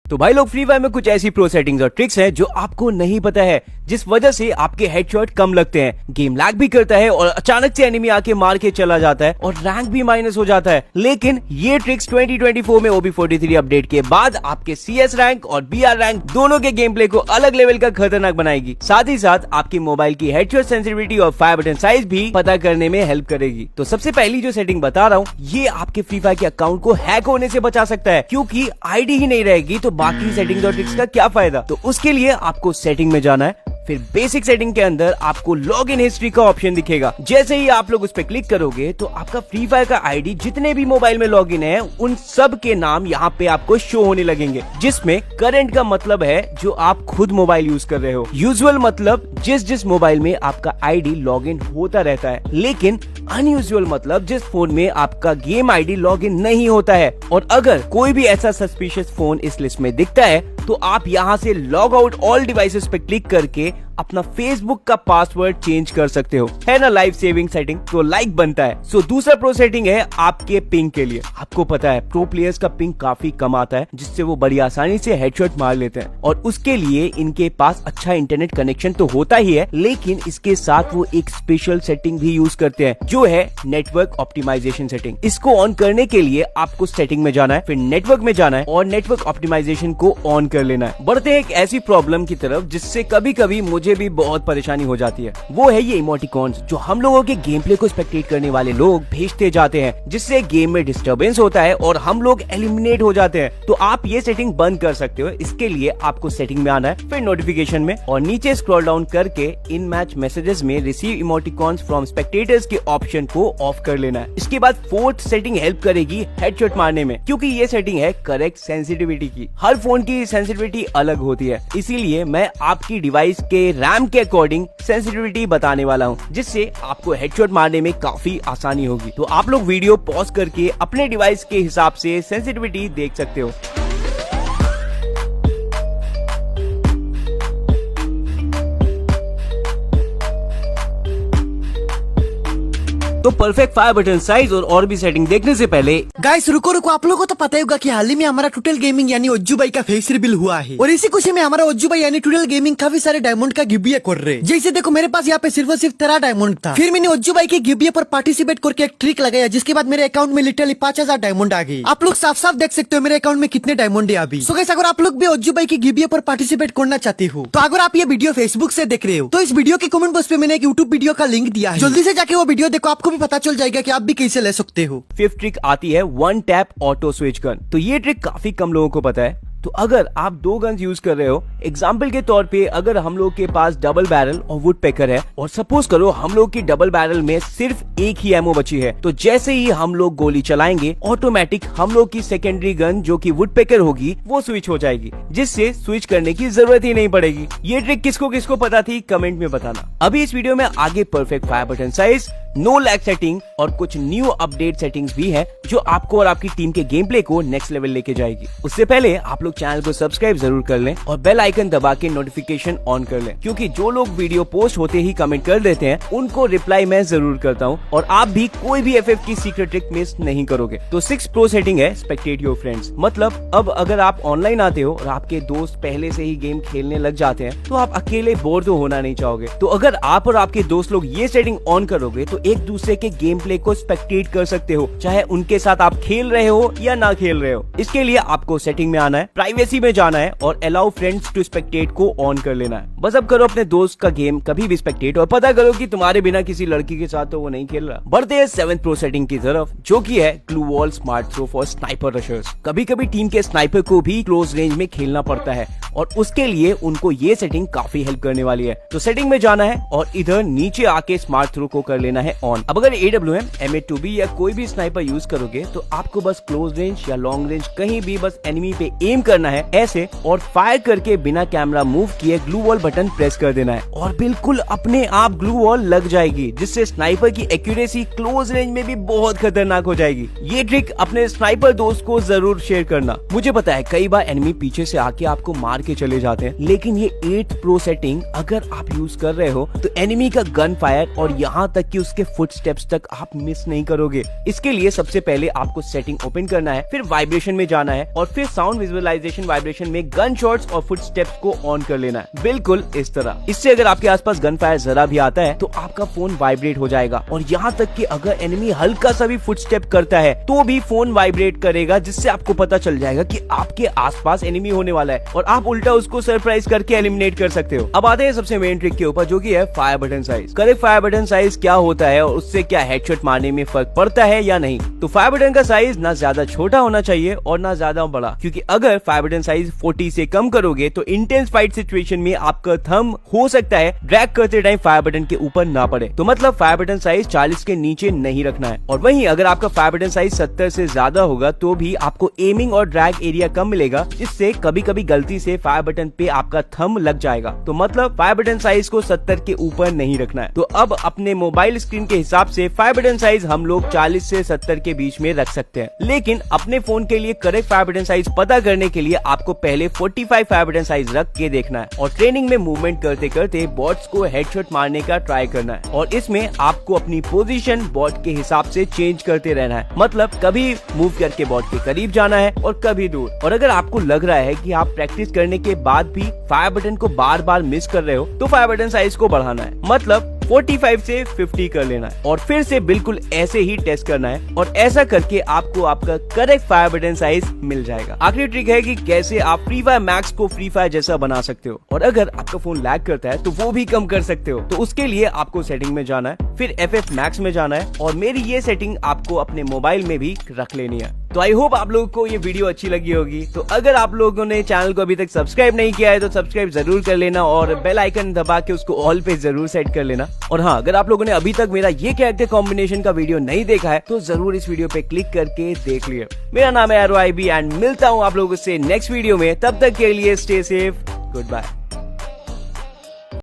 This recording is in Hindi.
तो भाई लोग, फ्री फायर में कुछ ऐसी प्रो सेटिंग्स और ट्रिक्स हैं जो आपको नहीं पता है, जिस वजह से आपके हेडशॉट कम लगते हैं, गेम लैग भी करता है और अचानक से एनिमी आके मार के चला जाता है और रैंक भी माइनस हो जाता है। लेकिन ये ट्रिक्स 2024 में OB43 अपडेट के बाद आपके CS रैंक और BR रैंक दोनों के गेम प्ले को अलग लेवल का खतरनाक बनाएगी। साथ ही साथ आपकी मोबाइल की हेडशॉट सेंसिटिविटी और फायर बटन साइज भी पता करने में हेल्प करेगी। तो सबसे पहली जो सेटिंग बता रहा हूँ, ये आपके फ्री फायर के अकाउंट को हैक होने से बचा सकता है, क्योंकि आईडी ही नहीं रहेगी तो बाकी सेटिंग्स और ट्रिक्स का क्या फायदा। तो उसके लिए आपको सेटिंग में जाना है, फिर बेसिक सेटिंग के अंदर आपको लॉग इन हिस्ट्री का ऑप्शन दिखेगा। जैसे ही आप लोग उस पर क्लिक करोगे तो आपका फ्री फायर का आईडी जितने भी मोबाइल में लॉग इन है उन सब के नाम यहाँ पे आपको शो होने लगेंगे, जिसमें करंट का मतलब है जो आप खुद मोबाइल यूज कर रहे हो, यूजुअल मतलब जिस मोबाइल में आपका आईडी लॉग इन होता रहता है, लेकिन अनयूजुअल मतलब जिस फोन में आपका गेम आईडी लॉग इन नहीं होता है। और अगर कोई भी ऐसा सस्पिशियस फोन इस लिस्ट में दिखता है तो आप यहाँ से लॉग आउट ऑल डिवाइसेस पे क्लिक करके अपना फेसबुक का पासवर्ड चेंज कर सकते हो। है ना लाइफ सेविंग सेटिंग, तो लाइक बनता है। सो दूसरा प्रो सेटिंग है आपके पिंग के लिए। आपको पता है प्रो प्लेयर्स का पिंग काफी कम आता है, जिससे वो बड़ी आसानी से हेडशॉट मार लेते हैं, और उसके लिए इनके पास अच्छा इंटरनेट कनेक्शन तो होता ही है, लेकिन इसके साथ वो एक स्पेशल सेटिंग भी यूज करते हैं जो है नेटवर्क ऑप्टिमाइजेशन सेटिंग। इसको ऑन करने के लिए आपको सेटिंग में जाना है, फिर नेटवर्क में जाना है और नेटवर्क ऑप्टिमाइजेशन को ऑन कर लेना है। बढ़ते हैं एक ऐसी प्रॉब्लम की तरफ जिससे कभी कभी मुझे भी बहुत परेशानी हो जाती है, वो है ये इमोटिकॉन्स जो हम लोगों के गेम प्ले को स्पेक्टेट करने वाले लोग भेजते जाते हैं, जिससे गेम में डिस्टर्बेंस होता है और हम लोग एलिमिनेट हो जाते हैं। तो आप ये सेटिंग बंद कर सकते हो। इसके लिए आपको सेटिंग में आना है, फिर नोटिफिकेशन में, और नीचे स्क्रॉल डाउन करके इन मैच मैसेजेस में रिसीव इमोटिकॉन्स फ्रॉम स्पेक्टेटर्स के ऑप्शन को ऑफ कर लेना है। इसके बाद फोर्थ सेटिंग हेल्प करेगी हेडशॉट मारने में, क्योंकि ये सेटिंग है करेक्ट सेंसिटिविटी की। हर फोन की सेंसिटिविटी अलग होती है, इसीलिए मैं आपकी डिवाइस के रैम के अकॉर्डिंग सेंसिटिविटी बताने वाला हूं, जिससे आपको हेडशॉट मारने में काफी आसानी होगी। तो आप लोग वीडियो पॉज करके अपने डिवाइस के हिसाब से सेंसिटिविटी देख सकते हो। तो परफेक्ट फायर बटन साइज और भी सेटिंग देखने से पहले गाइस रुको, आप लोगों को तो पता ही होगा कि हाल ही में हमारा टोटल गेमिंग यानी ओज्जू भाई का फेस रिवील हुआ है, और इसी खुशी में हमारा ओज्जू भाई यानी टोटल गेमिंग काफी सारे डायमंड का गिबिया कर रहे हैं। जैसे देखो मेरे पास यहाँ पे सिर्फ 13 डायमंड था, फिर मैंने ओज्जू भाई के गिबिया पर पार्टिसिपेट करके एक ट्रिक लगाया, जिसके बाद मेरे अकाउंट में लिटरली 5000 डायमंड आ गए। आप लोग साफ साफ देख सकते हो मेरे अकाउंट में कितने डायमंड है अभी। सो गाइस, अगर आप लोग भी ओज्जू भाई की गिबिया पर पार्टिसिपेट करना चाहते हो, तो अगर आप ये वीडियो फेसबुक से देख रहे हो तो इस वीडियो के कमेंट बॉक्स पे मैंने एक यूट्यूब वीडियो का लिंक दिया है, जल्दी से जाके वो वीडियो देखो, आपको भी पता चल जाएगा कि आप भी कैसे ले सकते हो। फिफ्थ ट्रिक आती है one tap auto switch gun. तो ये ट्रिक काफी कम लोगों को पता है। तो अगर आप 2 गन्स यूज कर रहे हो, एग्जाम्पल के तौर पे अगर हम लोग के पास डबल बैरल और वुड पेकर है, और सपोज करो हम लोग की डबल बैरल में सिर्फ एक ही एमओ बची है, तो जैसे ही हम लोग गोली चलाएंगे ऑटोमेटिक हम लोग की सेकेंडरी गन जो कि वुड पेकर होगी वो स्विच हो जाएगी, जिससे स्विच करने की जरूरत ही नहीं पड़ेगी। ये ट्रिक किसको किसको पता थी कमेंट में बताना। अभी इस वीडियो में आगे perfect fire button size, no lag setting और कुछ न्यू अपडेट सेटिंग्स भी है जो आपको और आपकी टीम के गेम प्ले को नेक्स्ट लेवल लेके जाएगी। उससे पहले आप लोग चैनल को सब्सक्राइब जरूर कर लें और बेल आइकन दबा के नोटिफिकेशन ऑन कर लें, क्योंकि जो लोग वीडियो पोस्ट होते ही कमेंट कर देते हैं उनको रिप्लाई मैं जरूर करता हूं, और आप भी कोई भी FF की सीक्रेट ट्रिक मिस नहीं करोगे। तो 6 प्रो सेटिंग है स्पेक्टेट योर फ्रेंड्स। मतलब अब अगर आप ऑनलाइन आते हो और आपके दोस्त पहले से ही गेम खेलने लग जाते हैं तो आप अकेले बोर तो होना नहीं चाहोगे। तो अगर आप और आपके दोस्त लोग ये सेटिंग ऑन करोगे तो एक दूसरे के गेम प्ले को स्पेक्टेट कर सकते हो, चाहे उनके साथ आप खेल रहे हो या ना खेल रहे हो। इसके लिए आपको सेटिंग में आना है, प्राइवेसी में जाना है और अलाउ फ्रेंड्स टू स्पेक्टेट को ऑन कर लेना है। बस अब करो अपने दोस्त का गेम कभी भी स्पेक्टेट, और पता करो कि तुम्हारे बिना किसी लड़की के साथ तो वो नहीं खेल रहा। बढ़ते हैं 7th प्रो सेटिंग की तरफ, जो की है glue wall smart throw for sniper rushers. कभी कभी टीम के स्नाइपर को भी क्लोज रेंज में खेलना पड़ता है, और उसके लिए उनको ये सेटिंग काफी हेल्प करने वाली है। तो सेटिंग में जाना है और इधर नीचे आके स्मार्ट थ्रो को कर लेना है ऑन। अब अगर AWM, M8-2B या कोई भी स्नाइपर यूज करोगे तो आपको बस क्लोज रेंज या लॉन्ग रेंज कहीं भी बस एनिमी पे एम करना है ऐसे, और फायर करके बिना कैमरा मूव किए ग्लू वॉल बटन प्रेस कर देना है, और बिल्कुल अपने आप ग्लू वॉल लग जाएगी, जिससे स्नाइपर की एक्यूरेसी क्लोज रेंज में भी बहुत खतरनाक हो जाएगी। ये ट्रिक अपने स्नाइपर दोस्त को जरूर शेयर करना। मुझे पता है कई बार एनिमी पीछे से आके आपको मार के चले जाते हैं। लेकिन ये 8th प्रो सेटिंग अगर आप यूज कर रहे हो तो एनिमी का गन फायर और यहाँ तक कि उसके फुटस्टेप्स तक आप मिस नहीं करोगे। इसके लिए सबसे पहले आपको सेटिंग ओपन करना है, फिर वाइब्रेशन में जाना है और फिर साउंड विजुअलाइजेशन वाइब्रेशन में गन शॉट्स और फुटस्टेप्स को ऑन कर लेना है, बिल्कुल इस तरह। इससे अगर आपके आसपास गन फायर जरा भी आता है तो आपका फोन वाइब्रेट हो जाएगा और यहाँ तक कि अगर एनिमी हल्का सा भी फुटस्टेप करता है तो भी फोन वाइब्रेट करेगा, जिससे आपको पता चल जाएगा कि आपके आसपास एनिमी होने वाला है और आप उल्टा उसको सरप्राइज करके एलिमिनेट कर सकते हो। अब आते हैं सबसे मेन ट्रिक के ऊपर, जो कि है fire button size. Correct fire button size क्या होता है और उससे क्या हेडशॉट मारने में फर्क पड़ता है या नहीं। तो फायर बटन का साइज ना ज्यादा छोटा होना चाहिए और ना ज्यादा बड़ा, क्योंकि अगर फायर बटन साइज 40 से कम करोगे तो इंटेंस फाइट सिचुएशन में आपका थंब हो सकता है ड्रैग करते टाइम फायर बटन के ऊपर ना पड़े। तो मतलब फायर बटन साइज 40 के नीचे नहीं रखना है। और वहीं अगर आपका फायर बटन साइज 70 से ज्यादा होगा तो भी आपको एमिंग और ड्रैग एरिया कम मिलेगा, जिससे कभी कभी गलती से फायर बटन पे आपका थंब लग जाएगा। तो मतलब फायर बटन साइज को 70 के ऊपर नहीं रखना है। तो अब अपने मोबाइल स्क्रीन के हिसाब से फायर बटन साइज हम लोग 40 से 70 के बीच में रख सकते हैं। लेकिन अपने फोन के लिए करेक्ट फायर बटन साइज पता करने के लिए आपको पहले 45 फायर बटन साइज रख के देखना है और ट्रेनिंग में मूवमेंट करते करते बॉट्स को हेडशॉट मारने का ट्राई करना है। और इसमें आपको अपनी पोजीशन बॉट के हिसाब से चेंज करते रहना है, मतलब कभी मूव करके बॉट के करीब जाना है और कभी दूर। और अगर आपको लग रहा है कि आप प्रैक्टिस करने के बाद भी फायर बटन को बार बार मिस कर रहे हो तो फायर बटन साइज को बढ़ाना है, मतलब 45 से 50 कर लेना है और फिर से बिल्कुल ऐसे ही टेस्ट करना है और ऐसा करके आपको आपका करेक्ट फायर बटन साइज मिल जाएगा। आखिरी ट्रिक है कि कैसे आप फ्री फायर मैक्स को फ्री फायर जैसा बना सकते हो और अगर आपका फोन लैग करता है तो वो भी कम कर सकते हो। तो उसके लिए आपको सेटिंग में जाना है, फिर FF मैक्स में जाना है और मेरी ये सेटिंग आपको अपने मोबाइल में भी रख लेनी है। तो आई होप आप लोगों को ये वीडियो अच्छी लगी होगी। तो अगर आप लोगों ने चैनल को अभी तक सब्सक्राइब नहीं किया है तो सब्सक्राइब जरूर कर लेना और बेल आइकन दबा के उसको ऑल पे जरूर सेट कर लेना। और हाँ, अगर आप लोगों ने अभी तक मेरा ये कैरेक्टर कॉम्बिनेशन का वीडियो नहीं देखा है तो जरूर इस वीडियो पे क्लिक करके देख लिया। मेरा नाम है ROIB एंड मिलता हूँ आप लोगों से नेक्स्ट वीडियो में। तब तक के लिए स्टे सेफ, गुड बाय।